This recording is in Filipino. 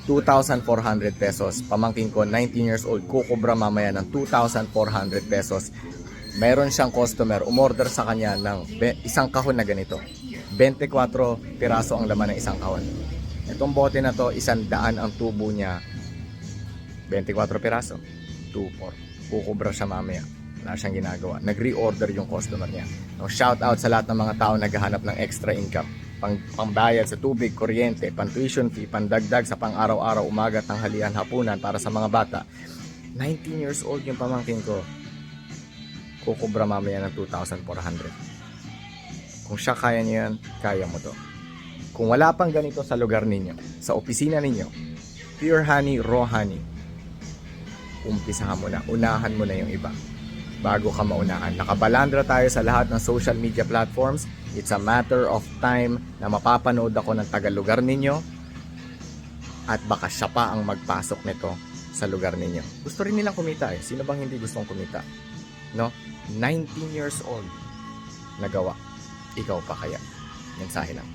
2,400 pesos. Pamangkin ko, 19 years old, kukubra mamaya ng 2,400 pesos. Meron siyang customer, umorder sa kanya ng isang kahon na ganito. 24 piraso ang laman ng isang kahon. Itong bote na to, 100 ang tubo niya. 24 piraso. 2,400. Kukubra siya mamaya. Wala siyang ginagawa. Nag-reorder yung customer niya. No, shout out sa lahat ng mga tao naghahanap ng extra income. Pangbayad sa tubig, kuryente, pang-tuition fee, pandagdag sa pang-araw-araw, umaga, tanghalian, hapunan para sa mga bata. 19 years old yung pamangkin ko. Kukubra mamaya ng 2,400. Kung siya kaya niya yan, kaya mo to. Kung wala pang ganito sa lugar ninyo, sa opisina ninyo, pure honey, raw honey, umpisahan mo na, unahan mo na yung iba bago ka maunahan. Nakabalandra tayo sa lahat ng social media platforms. It's a matter of time na mapapanood ako ng taga-lugar ninyo at baka siya pa ang magpasok nito sa lugar ninyo. Gusto rin nilang kumita eh. Sino bang hindi gustong kumita? No? 19 years old. Nagawa. Ikaw pa kaya? Mensahe lang.